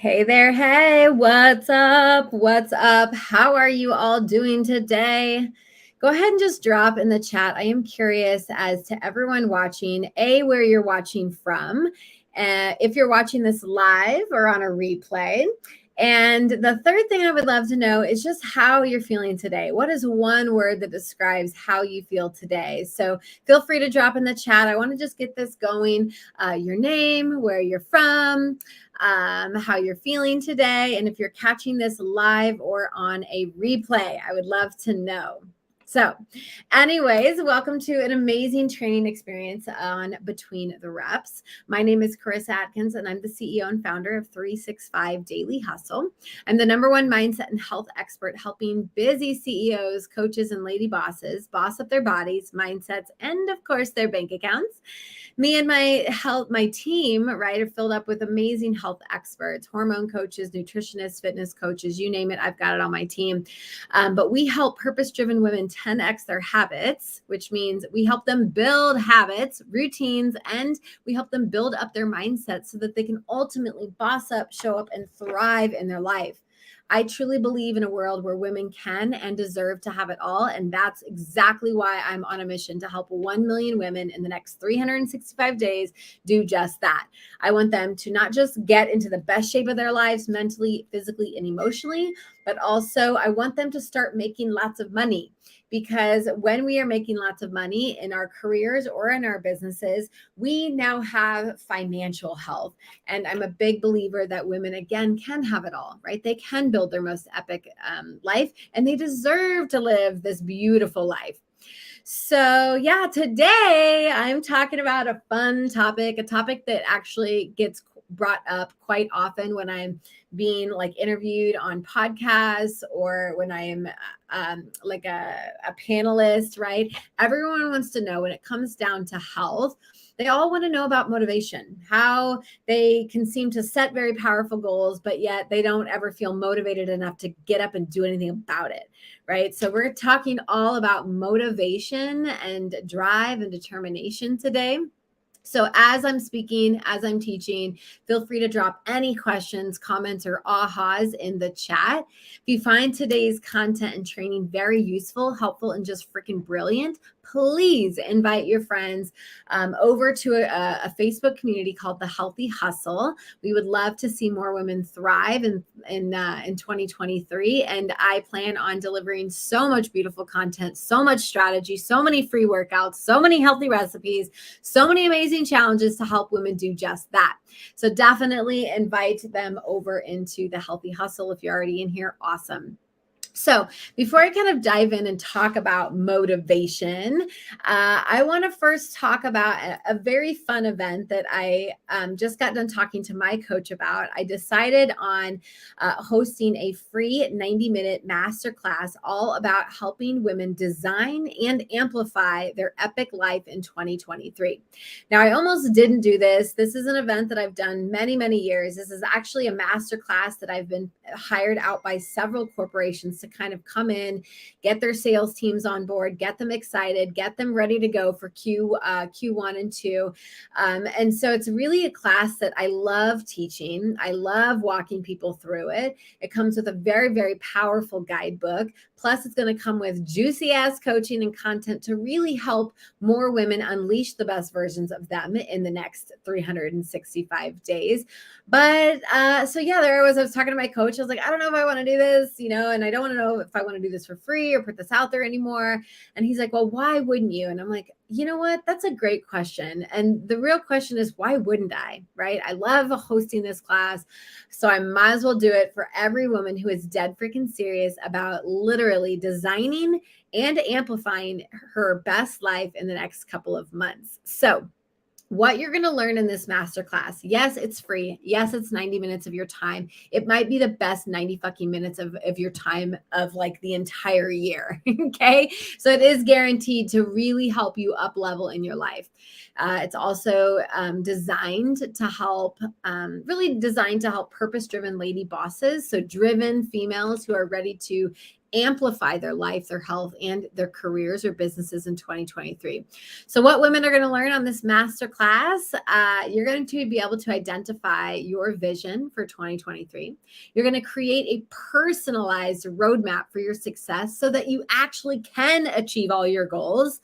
Hey there. Hey, what's up? What's up? How are you all doing today? Go ahead and just drop in the chat. I am curious as to everyone watching, where you're watching from, if you're watching this live or on a replay. And the third thing I would love to know is just how you're feeling today. What is one word that describes how you feel today? So feel free to drop in the chat. I want to just get this going. Your name, where you're from, how you're feeling today, and if you're catching this live or on a replay, I would love to know. So anyways, welcome to an amazing training experience on Between the Reps. My name is Karissa Adkins, and I'm the CEO and founder of 365 Daily Hustle. I'm the #1 mindset and health expert helping busy CEOs, coaches, and lady bosses boss up their bodies, mindsets, and of course, their bank accounts. Me and my team, right, are filled up with amazing health experts, hormone coaches, nutritionists, fitness coaches, you name it, I've got it on my team. But we help purpose-driven women 10x their habits, which means we help them build habits, routines, and we help them build up their mindset so that they can ultimately boss up, show up, and thrive in their life. I truly believe in a world where women can and deserve to have it all. And that's exactly why I'm on a mission to help 1 million women in the next 365 days do just that. I want them to not just get into the best shape of their lives mentally, physically, and emotionally, but also I want them to start making lots of money. Because when we are making lots of money in our careers or in our businesses, we now have financial health. And I'm a big believer that women, again, can have it all, right? They can build their most epic life, and they deserve to live this beautiful life. So yeah, today I'm talking about a fun topic, a topic that actually gets brought up quite often when I'm being like interviewed on podcasts or when I am like a panelist, right? Everyone wants to know when it comes down to health, they all want to know about motivation, how they can seem to set very powerful goals, but yet they don't ever feel motivated enough to get up and do anything about it, right? So we're talking all about motivation and drive and determination today. So as I'm speaking, as I'm teaching, feel free to drop any questions, comments, or ahas in the chat. If you find today's content and training very useful, helpful, and just freaking brilliant, please invite your friends over to a Facebook community called The Healthy Hustle. We would love to see more women thrive in 2023. And I plan on delivering so much beautiful content, so much strategy, so many free workouts, so many healthy recipes, so many amazing challenges to help women do just that. So definitely invite them over into The Healthy Hustle. If you're already in here, awesome. So before I kind of dive in and talk about motivation, I want to first talk about a very fun event that I just got done talking to my coach about. I decided on hosting a free 90-minute masterclass all about helping women design and amplify their epic life in 2023. Now, I almost didn't do this. This is an event that I've done many, many years. This is actually a masterclass that I've been hired out by several corporations to kind of come in, get their sales teams on board, get them excited, get them ready to go for Q1 and 2. And so it's really a class that I love teaching. I love walking people through it. It comes with a very, very powerful guidebook. Plus, it's going to come with juicy ass coaching and content to really help more women unleash the best versions of them in the next 365 days. But so yeah, I was talking to my coach. I was like, I don't know if I want to do this, and I don't want to know if I want to do this for free or put this out there anymore. And he's like, well, why wouldn't you? And I'm like, you know what? That's a great question. And the real question is, why wouldn't I? Right? I love hosting this class. So I might as well do it for every woman who is dead freaking serious about literally designing and amplifying her best life in the next couple of months. So what you're going to learn in this masterclass, yes, it's free. Yes, it's 90 minutes of your time. It might be the best 90 fucking minutes of your time of like the entire year. Okay. So it is guaranteed to really help you up level in your life. It's also designed to help, really designed to help purpose-driven lady bosses. So driven females who are ready to amplify their life, their health, and their careers or businesses in 2023. So what women are going to learn on this masterclass, you're going to be able to identify your vision for 2023. You're going to create a personalized roadmap for your success so that you actually can achieve all your goals.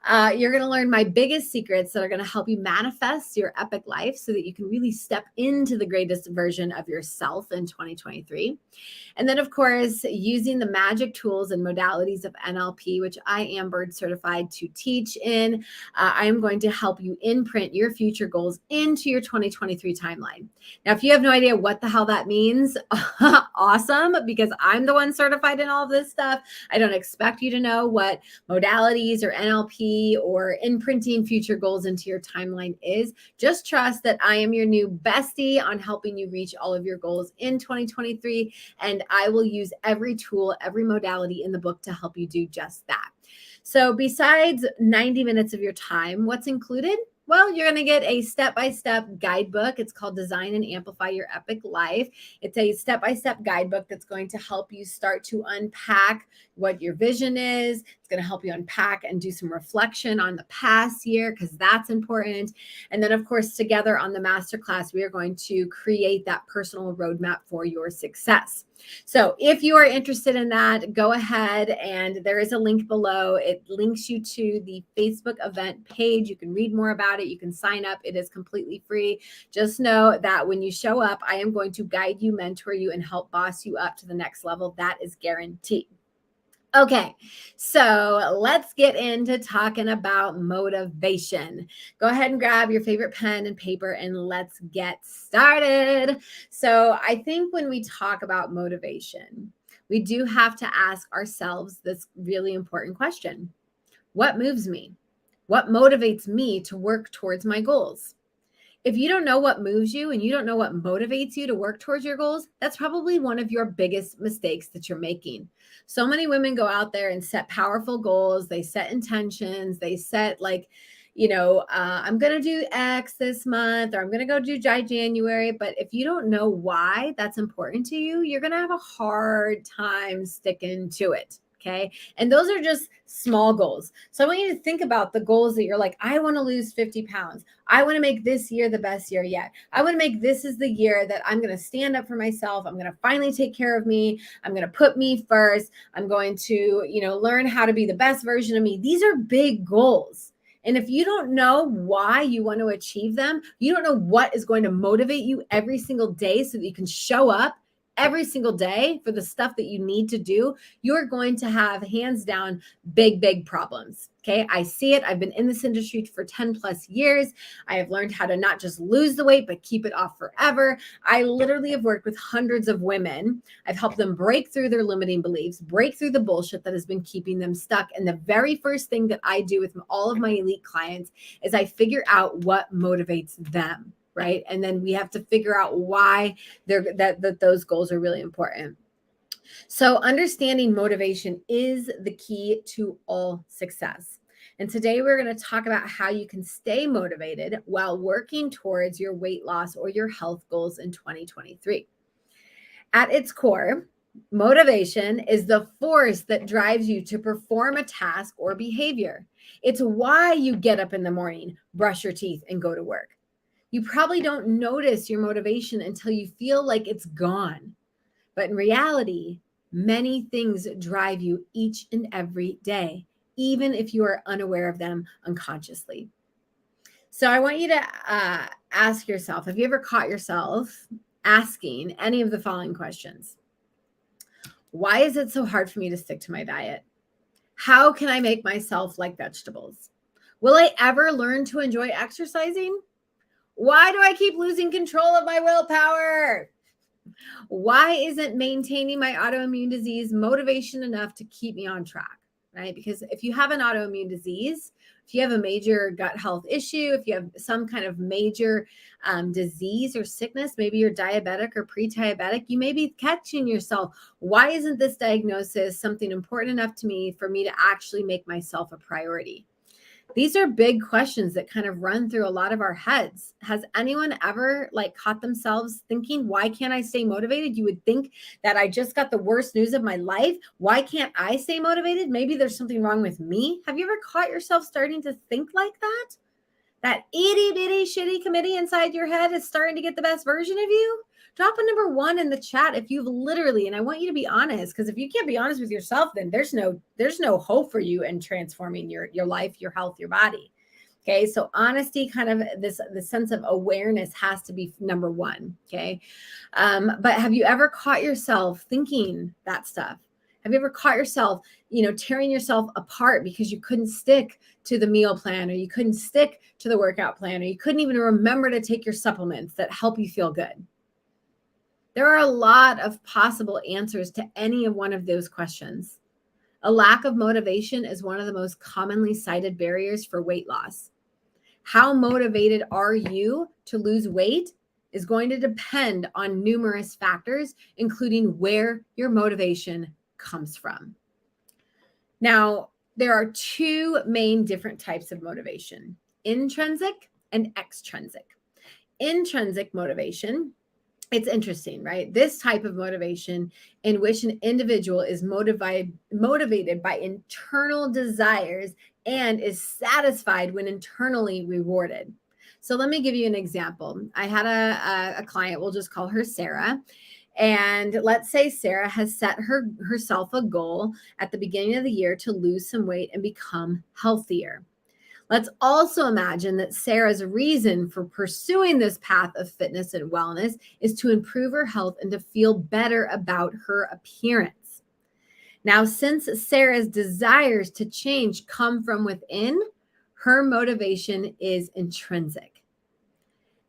You're going to learn my biggest secrets that are going to help you manifest your epic life so that you can really step into the greatest version of yourself in 2023. And then, of course, using the magic tools and modalities of NLP, which I am board certified to teach in, I am going to help you imprint your future goals into your 2023 timeline. Now, if you have no idea what the hell that means, awesome, because I'm the one certified in all of this stuff. I don't expect you to know what modalities or NLP or imprinting future goals into your timeline is. Just trust that I am your new bestie on helping you reach all of your goals in 2023. And I will use every tool, every modality in the book to help you do just that. So besides 90 minutes of your time, what's included? Well, you're going to get a step-by-step guidebook. It's called Design and Amplify Your Epic Life. It's a step-by-step guidebook that's going to help you start to unpack what your vision is. It's going to help you unpack and do some reflection on the past year because that's important. And then, of course, together on the masterclass, we are going to create that personal roadmap for your success. So if you are interested in that, go ahead and there is a link below. It links you to the Facebook event page. You can read more about it. You can sign up. It is completely free. Just know that when you show up, I am going to guide you, mentor you, and help boss you up to the next level. That is guaranteed. Okay, so let's get into talking about motivation. Go ahead and grab your favorite pen and paper and let's get started. So I think when we talk about motivation, we do have to ask ourselves this really important question. What moves me? What motivates me to work towards my goals? If you don't know what moves you and you don't know what motivates you to work towards your goals, that's probably one of your biggest mistakes that you're making. So many women go out there and set powerful goals. They set intentions. They set I'm going to do X this month, or I'm going to go do January. But if you don't know why that's important to you, you're going to have a hard time sticking to it. Okay. And those are just small goals. So I want you to think about the goals that you're like, I want to lose 50 pounds. I want to make this year the best year yet. I want to make this is the year that I'm going to stand up for myself. I'm going to finally take care of me. I'm going to put me first. I'm going to, learn how to be the best version of me. These are big goals. And if you don't know why you want to achieve them, you don't know what is going to motivate you every single day so that you can show up every single day for the stuff that you need to do, you're going to have hands down big problems. Okay. I see it. I've been in this industry for 10 plus years. I have learned how to not just lose the weight, but keep it off forever. I literally have worked with hundreds of women. I've helped them break through their limiting beliefs, break through the bullshit that has been keeping them stuck. And the very first thing that I do with all of my elite clients is I figure out what motivates them. Right. And then we have to figure out why that those goals are really important. So understanding motivation is the key to all success. And today we're going to talk about how you can stay motivated while working towards your weight loss or your health goals in 2023. At its core, motivation is the force that drives you to perform a task or behavior. It's why you get up in the morning, brush your teeth, and go to work. You probably don't notice your motivation until you feel like it's gone. But in reality, many things drive you each and every day, even if you are unaware of them unconsciously. So I want you to ask yourself, have you ever caught yourself asking any of the following questions? Why is it so hard for me to stick to my diet? How can I make myself like vegetables? Will I ever learn to enjoy exercising? Why do I keep losing control of my willpower? Why isn't maintaining my autoimmune disease motivation enough to keep me on track, right? Because if you have an autoimmune disease, if you have a major gut health issue, if you have some kind of major disease or sickness, maybe you're diabetic or pre-diabetic, you may be catching yourself. Why isn't this diagnosis something important enough to me for me to actually make myself a priority? These are big questions that kind of run through a lot of our heads. Has anyone ever like caught themselves thinking, why can't I stay motivated? You would think that I just got the worst news of my life. Why can't I stay motivated? Maybe there's something wrong with me. Have you ever caught yourself starting to think like that? That itty bitty shitty committee inside your head is starting to get the best version of you? Drop a number 1 in the chat if you've literally, and I want you to be honest, because if you can't be honest with yourself, then there's no hope for you in transforming your life, your health, your body. Okay, so honesty, kind of the sense of awareness has to be number 1. Okay, but have you ever caught yourself thinking that stuff? Have you ever caught yourself, tearing yourself apart because you couldn't stick to the meal plan, or you couldn't stick to the workout plan, or you couldn't even remember to take your supplements that help you feel good? There are a lot of possible answers to any of one of those questions. A lack of motivation is one of the most commonly cited barriers for weight loss. How motivated are you to lose weight is going to depend on numerous factors, including where your motivation comes from. Now, there are 2 main different types of motivation: intrinsic and extrinsic. Intrinsic motivation, it's interesting, right? This type of motivation in which an individual is motivated by internal desires and is satisfied when internally rewarded. So let me give you an example. I had a client, we'll just call her Sarah. And let's say Sarah has set herself a goal at the beginning of the year to lose some weight and become healthier. Let's also imagine that Sarah's reason for pursuing this path of fitness and wellness is to improve her health and to feel better about her appearance. Now, since Sarah's desires to change come from within, her motivation is intrinsic.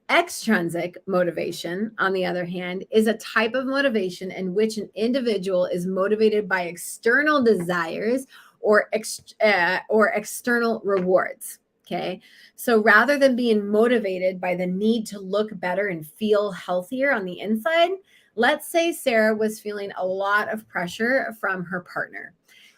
Extrinsic motivation, on the other hand, is a type of motivation in which an individual is motivated by external desires or external rewards. Okay, so rather than being motivated by the need to look better and feel healthier on the inside, let's say Sarah was feeling a lot of pressure from her partner.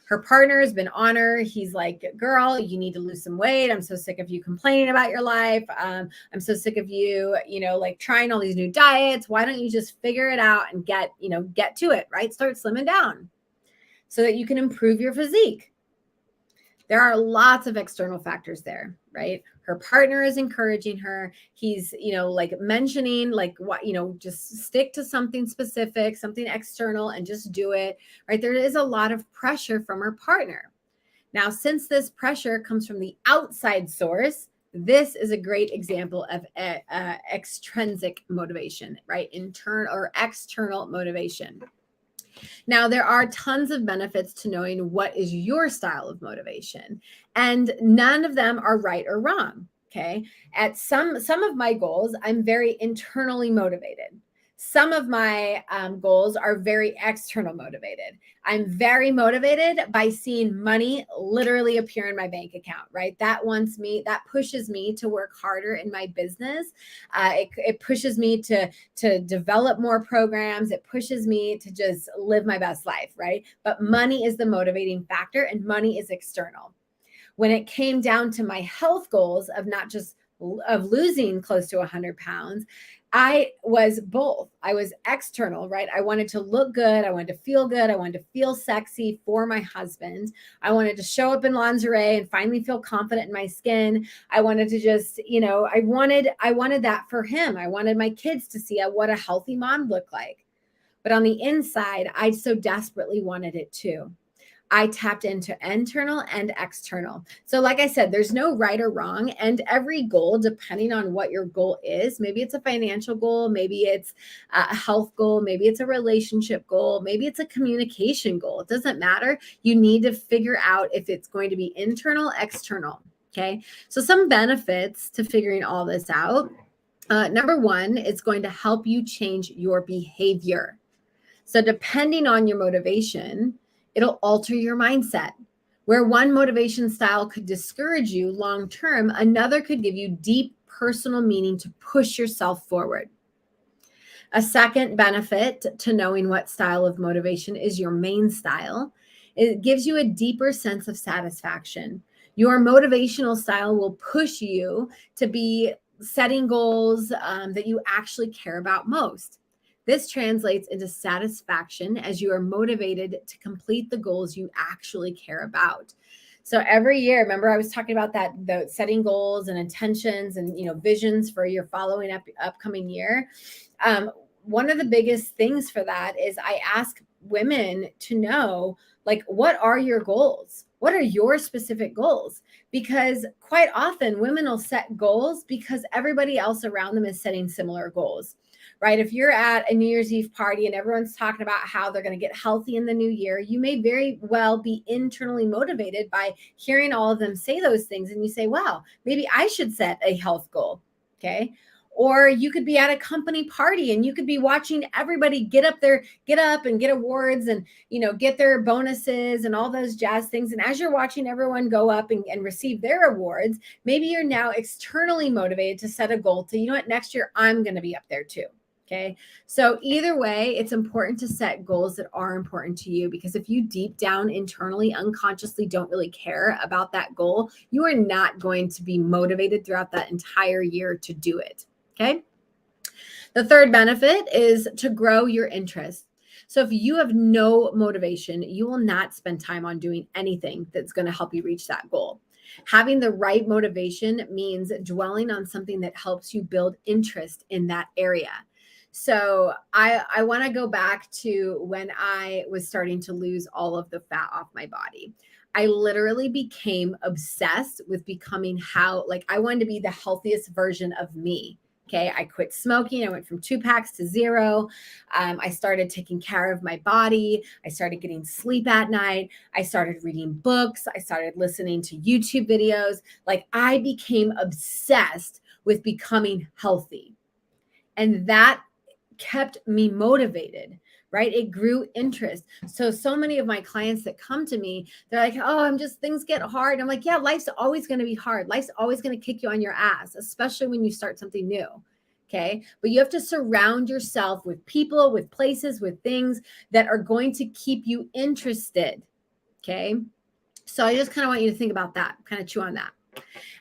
Her partner has been on her. He's like, girl, you need to lose some weight. I'm so sick of you complaining about your life. I'm so sick of you, like trying all these new diets. Why don't you just figure it out and get to it, right? Start slimming down so that you can improve your physique. There are lots of external factors there, right? Her partner is encouraging her. He's, like mentioning like what, just stick to something specific, something external, and just do it, right? There is a lot of pressure from her partner. Now, since this pressure comes from the outside source, this is a great example of extrinsic motivation, right? Internal or external motivation. Now, there are tons of benefits to knowing what is your style of motivation, and none of them are right or wrong. Okay. At some of my goals, I'm very internally motivated. Some of my goals are very external motivated. I'm very motivated by seeing money literally appear in my bank account, right? That pushes me to work harder in my business. It pushes me to develop more programs. It pushes me to just live my best life, right? But money is the motivating factor, and money is external. When it came down to my health goals of not just of losing close to 100 pounds, I was both. I was external, right? I wanted to look good. I wanted to feel good. I wanted to feel sexy for my husband. I wanted to show up in lingerie and finally feel confident in my skin. I wanted to just, I wanted that for him. I wanted my kids to see what a healthy mom looked like. But on the inside, I so desperately wanted it too. I tapped into internal and external. So like I said, there's no right or wrong, and every goal, depending on what your goal is, maybe it's a financial goal, maybe it's a health goal, maybe it's a relationship goal, maybe it's a communication goal. It doesn't matter. You need to figure out if it's going to be internal, external. Okay. So some benefits to figuring all this out. Number 1, it's going to help you change your behavior. So depending on your motivation, it'll alter your mindset. Where one motivation style could discourage you long-term, another could give you deep personal meaning to push yourself forward. A second benefit to knowing what style of motivation is your main style, it gives you a deeper sense of satisfaction. Your motivational style will push you to be setting goals that you actually care about most. This translates into satisfaction as you are motivated to complete the goals you actually care about. So every year, remember I was talking about that, the setting goals and intentions and visions for your following upcoming year. One of the biggest things for that is I ask women to know, like, what are your goals? What are your specific goals? Because quite often women will set goals because everybody else around them is setting similar goals, right? If you're at a New Year's Eve party and everyone's talking about how they're going to get healthy in the new year, you may very well be internally motivated by hearing all of them say those things. And you say, wow, maybe I should set a health goal. Okay. Or you could be at a company party and you could be watching everybody get up and get awards and, get their bonuses and all those jazz things. And as you're watching everyone go up and receive their awards, maybe you're now externally motivated to set a goal to, next year I'm going to be up there too. Okay. So either way, it's important to set goals that are important to you, because if you deep down internally, unconsciously don't really care about that goal, you are not going to be motivated throughout that entire year to do it. Okay. The third benefit is to grow your interest. So if you have no motivation, you will not spend time on doing anything that's going to help you reach that goal. Having the right motivation means dwelling on something that helps you build interest in that area. So I want to go back to when I was starting to lose all of the fat off my body. I literally became obsessed with becoming I wanted to be the healthiest version of me. Okay. I quit smoking. I went from 2 packs to 0. I started taking care of my body. I started getting sleep at night. I started reading books. I started listening to YouTube videos. I became obsessed with becoming healthy. And that kept me motivated, right? It grew interest. So many of my clients that come to me, they're like, oh, things get hard. I'm like, yeah, life's always going to be hard. Life's always going to kick you on your ass, especially when you start something new. Okay. But you have to surround yourself with people, with places, with things that are going to keep you interested. Okay. So I just kind of want you to think about that, kind of chew on that.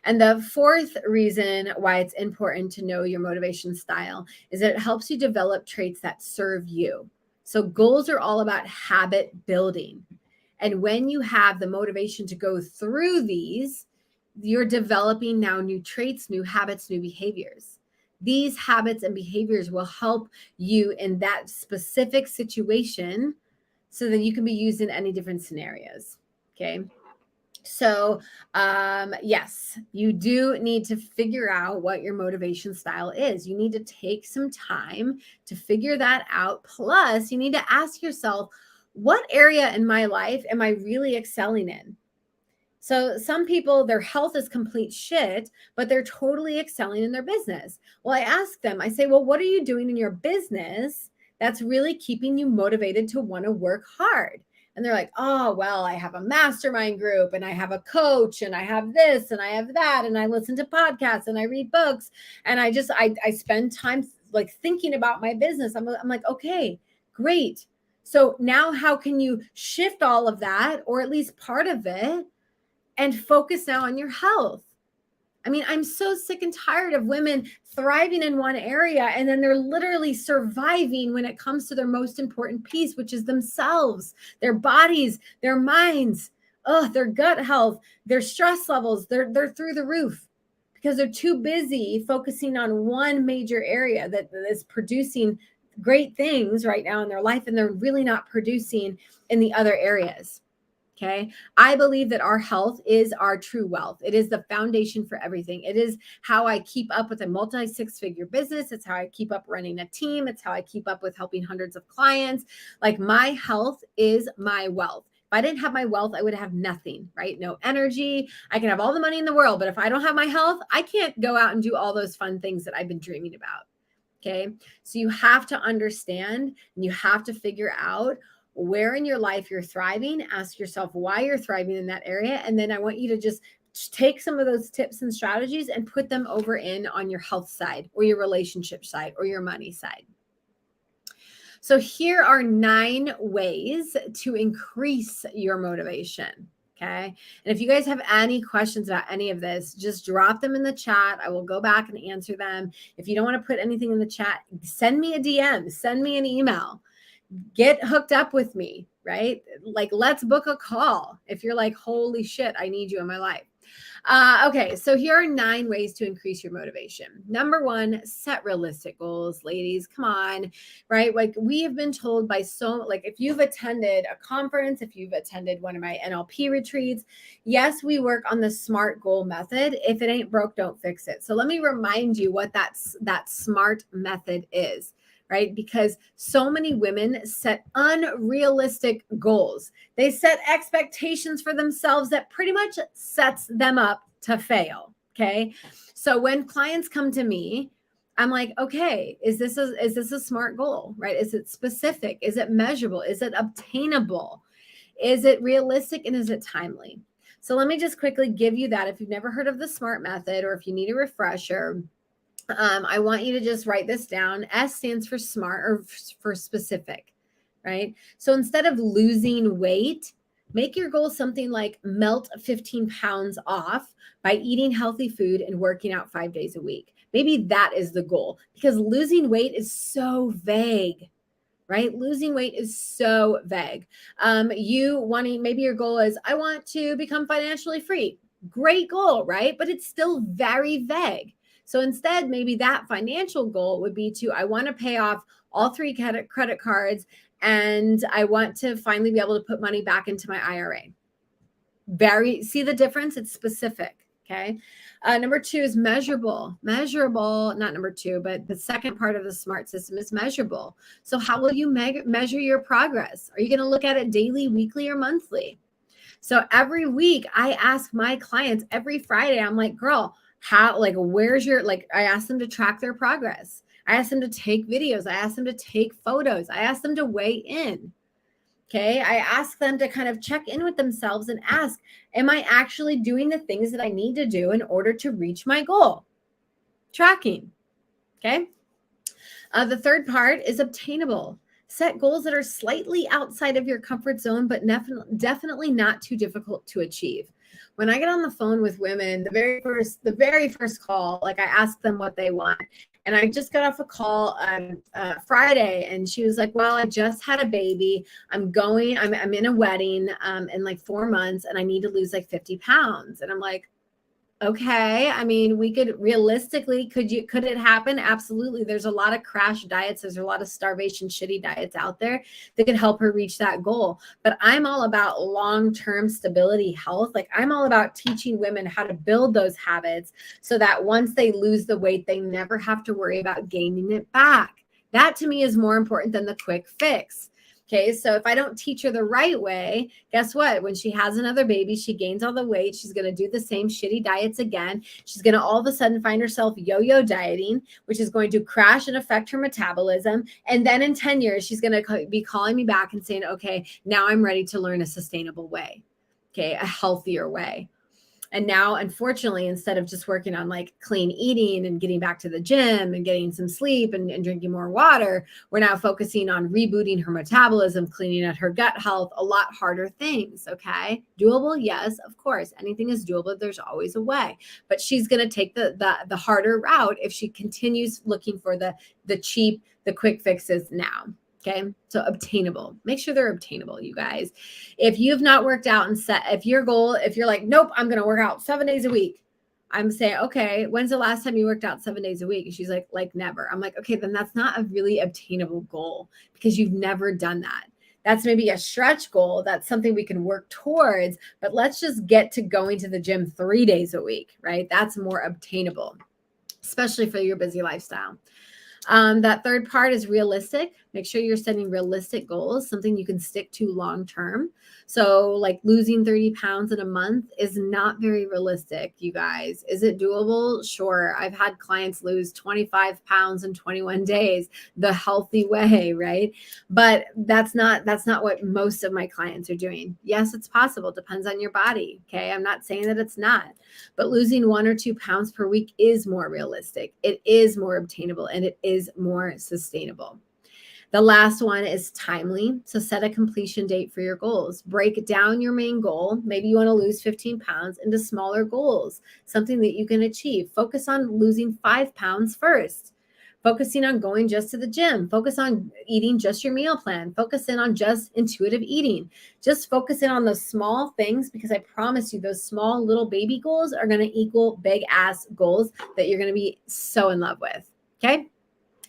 And the fourth reason why it's important to know your motivation style is that it helps you develop traits that serve you. So goals are all about habit building. And when you have the motivation to go through these, you're developing now new traits, new habits, new behaviors. These habits and behaviors will help you in that specific situation so that you can be used in any different scenarios. Okay. So, yes, you do need to figure out what your motivation style is. You need to take some time to figure that out. Plus, you need to ask yourself, what area in my life am I really excelling in? So some people, their health is complete shit, but they're totally excelling in their business. Well, I ask them, I say, well, what are you doing in your business that's really keeping you motivated to want to work hard? And they're like, oh, well, I have a mastermind group and I have a coach and I have this and I have that. And I listen to podcasts and I read books. And I spend time thinking about my business. I'm like, okay, great. So now how can you shift all of that, or at least part of it, and focus now on your health? I mean, I'm so sick and tired of women thriving in one area and then they're literally surviving when it comes to their most important piece, which is themselves, their bodies, their minds, their gut health, their stress levels. They're through the roof because they're too busy focusing on one major area that is producing great things right now in their life, and they're really not producing in the other areas. Okay. I believe that our health is our true wealth. It is the foundation for everything. It is how I keep up with a multi-6-figure business. It's how I keep up running a team. It's how I keep up with helping hundreds of clients. My health is my wealth. If I didn't have my wealth, I would have nothing, right? No energy. I can have all the money in the world, but if I don't have my health, I can't go out and do all those fun things that I've been dreaming about. Okay. So you have to understand and you have to figure out where in your life you're thriving. Ask yourself why you're thriving in that area. And then I want you to just take some of those tips and strategies and put them over on your health side or your relationship side or your money side. So here are 9 ways to increase your motivation. Okay. And if you guys have any questions about any of this, just drop them in the chat. I will go back and answer them. If you don't want to put anything in the chat, send me a DM, send me an email, get hooked up with me, right? Like, let's book a call. If you're like, holy shit, I need you in my life. Okay, so here are 9 ways to increase your motivation. Number 1, set realistic goals, ladies. Come on, right? Like, we have been told by like, if you've attended a conference, if you've attended one of my NLP retreats, yes, we work on the SMART goal method. If it ain't broke, don't fix it. So let me remind you what that SMART method is. Right? Because so many women set unrealistic goals. They set expectations for themselves that pretty much sets them up to fail. Okay. So when clients come to me, I'm like, okay, is this a SMART goal, right? Is it specific? Is it measurable? Is it obtainable? Is it realistic? And is it timely? So let me just quickly give you that. If you've never heard of the SMART method, or if you need a refresher, I want you to just write this down. S stands for SMART, or for specific, right? So instead of losing weight, make your goal something like melt 15 pounds off by eating healthy food and working out 5 days a week. Maybe that is the goal, because losing weight is so vague, right? Losing weight is so vague. Maybe your goal is, I want to become financially free. Great goal, right? But it's still very vague. So instead, maybe that financial goal would be I want to pay off all 3 credit cards, and I want to finally be able to put money back into my IRA. See the difference? It's specific. Okay. Number 2 is measurable. Measurable, not number 2, but the second part of the SMART system is measurable. So how will you measure your progress? Are you going to look at it daily, weekly, or monthly? So every week I ask my clients, every Friday, I'm like, girl, I ask them to track their progress. I ask them to take videos. I ask them to take photos. I ask them to weigh in. Okay. I ask them to kind of check in with themselves and ask, am I actually doing the things that I need to do in order to reach my goal? Tracking. Okay. The third part is obtainable. Set goals that are slightly outside of your comfort zone, but definitely not too difficult to achieve. When I get on the phone with women, the very first call, like, I ask them what they want. And I just got off a call on Friday, and she was like, well, I just had a baby. I'm in a wedding in like 4 months, and I need to lose like 50 pounds. And I'm like, okay. I mean, we could realistically, could it happen? Absolutely. There's a lot of crash diets. There's a lot of starvation, shitty diets out there that could help her reach that goal. But I'm all about long-term stability, health. Like, I'm all about teaching women how to build those habits so that once they lose the weight, they never have to worry about gaining it back. That to me is more important than the quick fix. Okay, so if I don't teach her the right way, guess what? When she has another baby, she gains all the weight. She's going to do the same shitty diets again. She's going to all of a sudden find herself yo-yo dieting, which is going to crash and affect her metabolism. And then in 10 years, she's going to be calling me back and saying, okay, now I'm ready to learn a sustainable way. Okay, a healthier way. And now, unfortunately, instead of just working on like clean eating and getting back to the gym and getting some sleep and drinking more water, we're now focusing on rebooting her metabolism, cleaning out her gut health, a lot harder things. Okay. Doable? Yes, of course. Anything is doable. There's always a way. But she's going to take the harder route if she continues looking for the cheap, the quick fixes now. Okay. So obtainable, make sure they're obtainable, you guys. If you've not worked out and if you're like, nope, I'm going to work out 7 days a week. I'm saying, okay, when's the last time you worked out 7 days a week? And she's like never. I'm like, okay, then that's not a really obtainable goal because you've never done that. That's maybe a stretch goal. That's something we can work towards, but let's just get to going to the gym 3 days a week, right? That's more obtainable, especially for your busy lifestyle. That third part is realistic. Make sure you're setting realistic goals, something you can stick to long term. So like losing 30 pounds in a month is not very realistic, you guys. Is it doable? Sure. I've had clients lose 25 pounds in 21 days, the healthy way, right? But that's not what most of my clients are doing. Yes, it's possible. Depends on your body. Okay. I'm not saying that it's not, but losing 1 or 2 pounds per week is more realistic. It is more obtainable, and it is more sustainable. The last one is timely. So set a completion date for your goals. Break down your main goal. Maybe you want to lose 15 pounds into smaller goals, something that you can achieve. Focus on losing 5 pounds first. Focusing on going just to the gym. Focus on eating just your meal plan. Focus in on just intuitive eating. Just focus in on those small things, because I promise you those small little baby goals are going to equal big ass goals that you're going to be so in love with. Okay.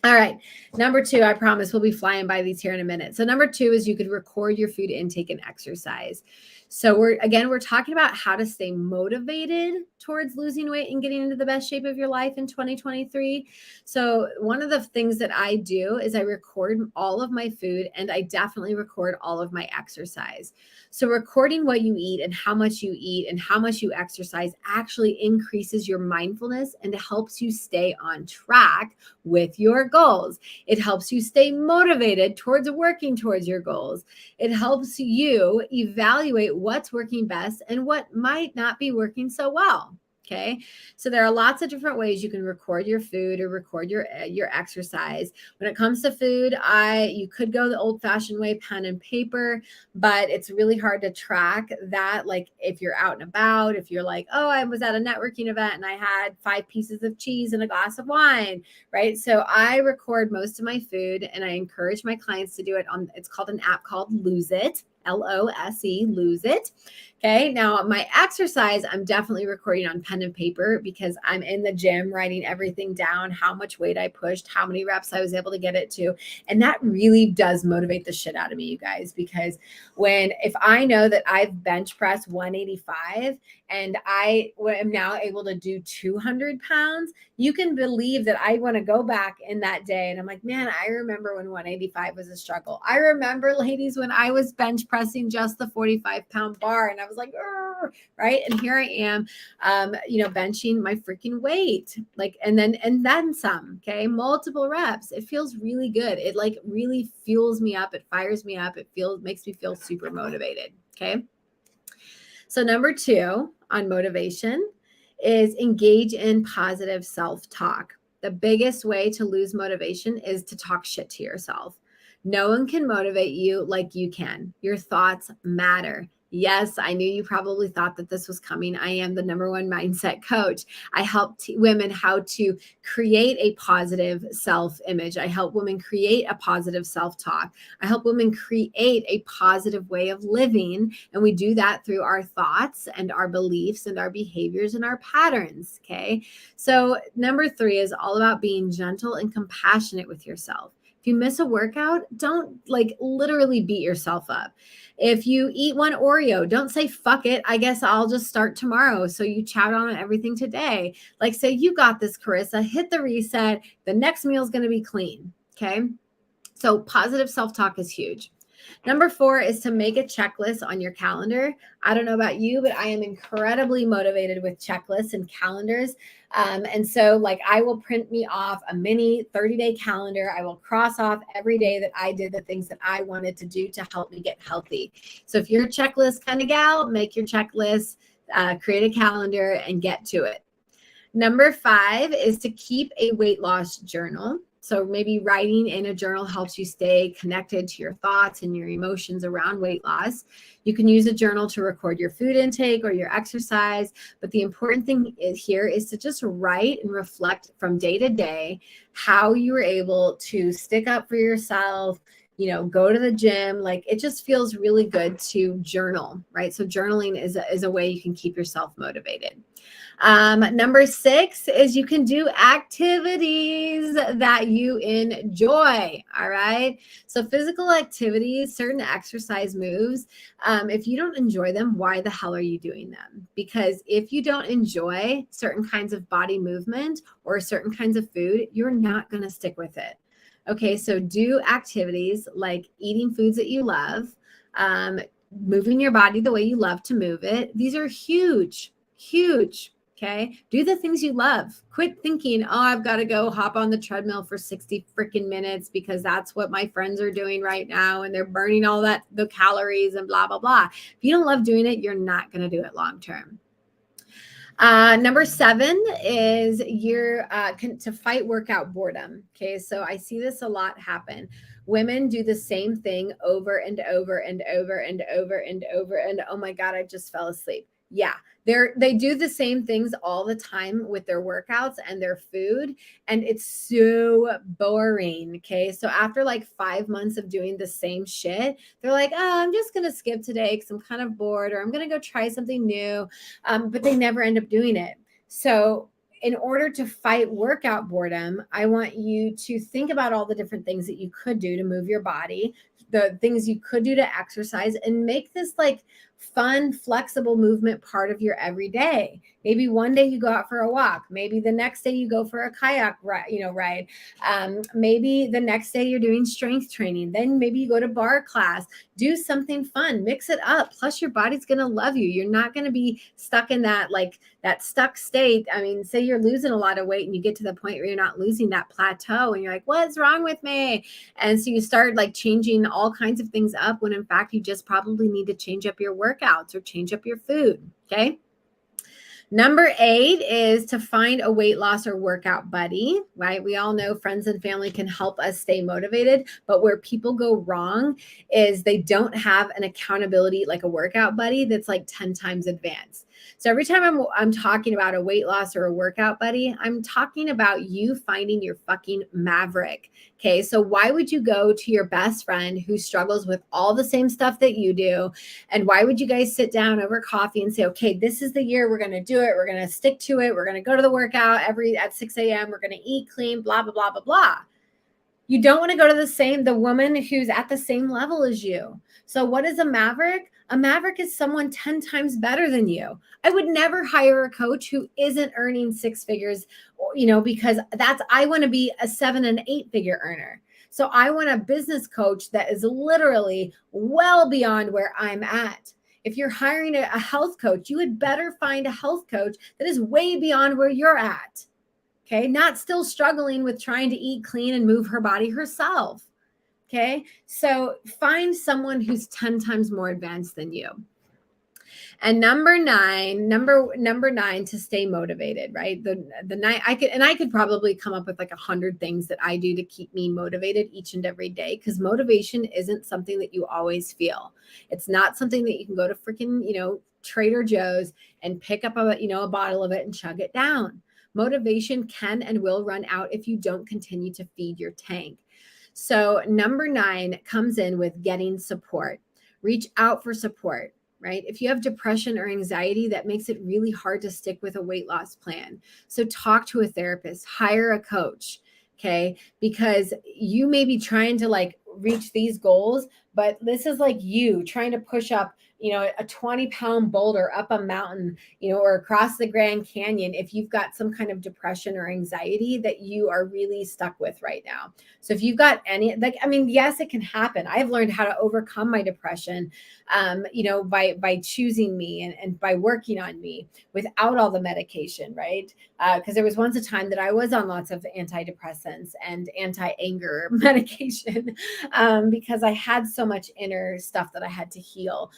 All right. Number 2, I promise we'll be flying by these here in a minute. So number 2 is you could record your food intake and exercise. So we're talking about how to stay motivated towards losing weight and getting into the best shape of your life in 2023. So one of the things that I do is I record all of my food, and I definitely record all of my exercise. So recording what you eat and how much you eat and how much you exercise actually increases your mindfulness and helps you stay on track with your goals. It helps you stay motivated towards working towards your goals. It helps you evaluate what's working best and what might not be working so well. Okay. So there are lots of different ways you can record your food or record your exercise. When it comes to food, you could go the old fashioned way, pen and paper, but it's really hard to track that. Like if you're out and about, if you're like, oh, I was at a networking event and I had 5 pieces of cheese and a glass of wine, right? So I record most of my food, and I encourage my clients to do it on, it's called an app called Lose It. LOSE, Lose It. Okay. Now my exercise, I'm definitely recording on pen and paper, because I'm in the gym writing everything down, how much weight I pushed, how many reps I was able to get it to. And that really does motivate the shit out of me, you guys, because if I know that I've bench pressed 185 and I am now able to do 200 pounds, you can believe that I want to go back in that day. And I'm like, man, I remember when 185 was a struggle. I remember, ladies, when I was bench pressing just the 45-pound bar, and I was like, right. And here I am, benching my freaking weight, like, and then some, okay. Multiple reps. It feels really good. It like really fuels me up. It fires me up. It makes me feel super motivated. Okay. So number 2 on motivation is engage in positive self-talk. The biggest way to lose motivation is to talk shit to yourself. No one can motivate you like you can. Your thoughts matter. Yes, I knew you probably thought that this was coming. I am the number 1 mindset coach. I help women how to create a positive self-image. I help women create a positive self-talk. I help women create a positive way of living. And we do that through our thoughts and our beliefs and our behaviors and our patterns. Okay. So number 3 is all about being gentle and compassionate with yourself. If you miss a workout, don't literally beat yourself up. If you eat one Oreo, don't say, fuck it, I guess I'll just start tomorrow. So you chow on everything today. Like, say, you got this, Karissa, hit the reset. The next meal is going to be clean. Okay. So positive self-talk is huge. Number 4 is to make a checklist on your calendar. I don't know about you, but I am incredibly motivated with checklists and calendars. And so I will print me off a mini 30-day calendar. I will cross off every day that I did the things that I wanted to do to help me get healthy. So if you're a checklist kind of gal, make your checklist, create a calendar, and get to it. Number 5 is to keep a weight loss journal. So maybe writing in a journal helps you stay connected to your thoughts and your emotions around weight loss. You can use a journal to record your food intake or your exercise, but the important thing here is to just write and reflect from day to day how you were able to stick up for yourself, go to the gym. It just feels really good to journal, right? So journaling is a way you can keep yourself motivated. Number 6 is you can do activities that you enjoy. All right. So physical activities, certain exercise moves, if you don't enjoy them, why the hell are you doing them? Because if you don't enjoy certain kinds of body movement or certain kinds of food, you're not going to stick with it. Okay. So do activities like eating foods that you love, moving your body the way you love to move it. These are huge, huge. Okay. Do the things you love. Quit thinking, oh, I've got to go hop on the treadmill for 60 freaking minutes because that's what my friends are doing right now. And they're burning all the calories and blah, blah, blah. If you don't love doing it, you're not going to do it long term. Number 7 is to fight workout boredom. Okay, so I see this a lot happen. Women do the same thing over and over and over and over and over, and oh my god, I just fell asleep. Yeah, they do the same things all the time with their workouts and their food, and it's so boring. Okay, so after like 5 months of doing the same shit, they're like, oh, I'm just gonna skip today because I'm kind of bored, or I'm gonna go try something new, but they never end up doing it. So in order to fight workout boredom, I want you to think about all the different things that you could do to move your body, the things you could do to exercise, and make this like fun, flexible movement part of your everyday. Maybe one day you go out for a walk. Maybe the next day you go for a kayak ride. Maybe the next day you're doing strength training. Then maybe you go to bar class. Do something fun. Mix it up. Plus, your body's going to love you. You're not going to be stuck in that stuck state. I mean, say you're losing a lot of weight and you get to the point where you're not losing that plateau and you're like, what's wrong with me? And so you start like changing all kinds of things up when in fact you just probably need to change up your workouts or change up your food. Okay. Number 8 is to find a weight loss or workout buddy, right? We all know friends and family can help us stay motivated, but where people go wrong is they don't have an accountability like a workout buddy that's like 10 times advanced. So every time I'm talking about a weight loss or a workout buddy, I'm talking about you finding your fucking maverick. Okay, so why would you go to your best friend who struggles with all the same stuff that you do? And why would you guys sit down over coffee and say, okay, this is the year we're going to do it. We're going to stick to it. We're going to go to the workout at 6 a.m. We're going to eat clean, blah, blah, blah, blah, blah. You don't want to go to the woman who's at the same level as you. So what is a maverick? A maverick is someone 10 times better than you. I would never hire a coach who isn't earning 6 figures, because I want to be a 7 and 8 figure earner. So I want a business coach that is literally well beyond where I'm at. If you're hiring a health coach, you would better find a health coach that is way beyond where you're at. Okay, not still struggling with trying to eat clean and move her body herself. Okay, so find someone who's 10 times more advanced than you. And number nine, to stay motivated, right? The nine, I could probably come up with like 100 things that I do to keep me motivated each and every day, because motivation isn't something that you always feel. It's not something that you can go to freaking, Trader Joe's and pick up a bottle of it and chug it down. Motivation can and will run out if you don't continue to feed your tank. So number 9 comes in with getting support. Reach out for support, right? If you have depression or anxiety, that makes it really hard to stick with a weight loss plan. So talk to a therapist, hire a coach, okay? Because you may be trying to like reach these goals, but this is like you trying to push up, a 20-pound boulder up a mountain, or across the Grand Canyon if you've got some kind of depression or anxiety that you are really stuck with right now. So if you've got any, yes, it can happen. I've learned how to overcome my depression, by choosing me and by working on me without all the medication, right? Because there was once a time that I was on lots of antidepressants and anti-anger medication, because I had so much inner stuff that I had to heal.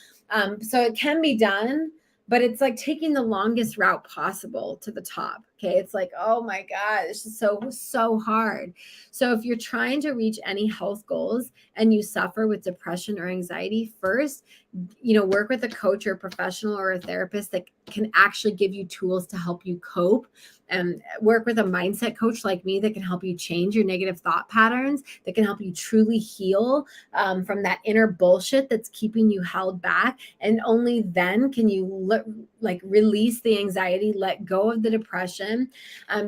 So it can be done, but it's like taking the longest route possible to the top. Okay. It's like, oh my God, it's just so hard. So if you're trying to reach any health goals and you suffer with depression or anxiety, first, work with a coach or a professional or a therapist that can actually give you tools to help you cope, and work with a mindset coach like me that can help you change your negative thought patterns, that can help you truly heal from that inner bullshit that's keeping you held back. And only then can you release the anxiety, let go of the depression,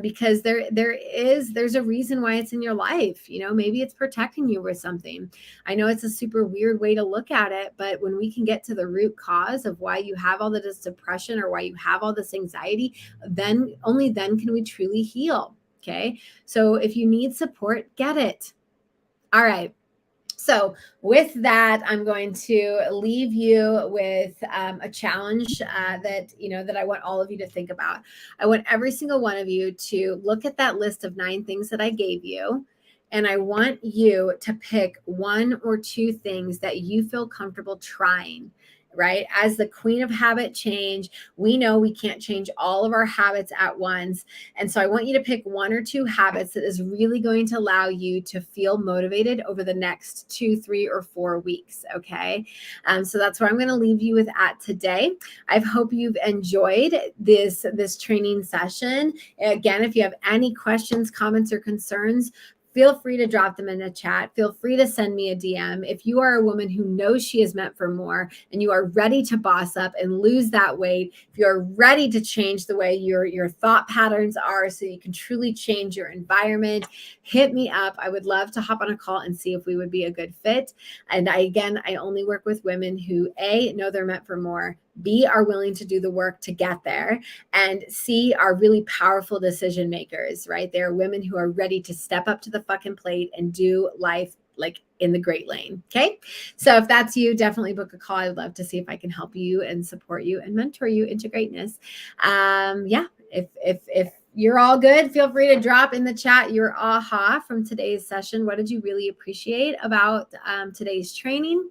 because there's a reason why it's in your life. Maybe it's protecting you with something. I know it's a super weird way to look at it, but when we can get to the root cause of why you have all this depression or why you have all this anxiety, then only then can we truly heal. Okay. So if you need support, get it. All right. So with that, I'm going to leave you with a challenge that I want all of you to think about. I want every single one of you to look at that list of 9 things that I gave you. And I want you to pick 1 or 2 things that you feel comfortable trying. right? As the queen of habit change, we know we can't change all of our habits at once. And so I want you to pick one or two habits that is really going to allow you to feel motivated over the next 2, 3, or 4 weeks. Okay. So that's what I'm going to leave you with at today. I hope you've enjoyed this training session. Again, if you have any questions, comments, or concerns, feel free to drop them in the chat. Feel free to send me a DM. If you are a woman who knows she is meant for more and you are ready to boss up and lose that weight, if you're ready to change the way your thought patterns are so you can truly change your environment, hit me up. I would love to hop on a call and see if we would be a good fit. And I only work with women who A, know they're meant for more, B, are willing to do the work to get there, and C, are really powerful decision makers, right? They're women who are ready to step up to the fucking plate and do life like in the great lane. Okay. So if that's you, definitely book a call. I would love to see if I can help you and support you and mentor you into greatness. Yeah. If you're all good, feel free to drop in the chat your aha from today's session. What did you really appreciate about today's training?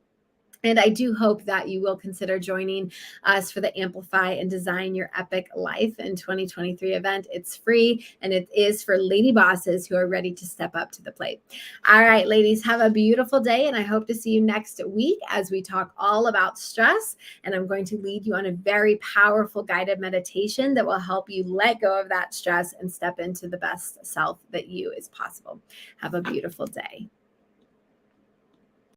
And I do hope that you will consider joining us for the Amplify and Design Your Epic Life in 2023 event. It's free and it is for lady bosses who are ready to step up to the plate. All right, ladies, have a beautiful day. And I hope to see you next week as we talk all about stress. And I'm going to lead you on a very powerful guided meditation that will help you let go of that stress and step into the best self that you is possible. Have a beautiful day.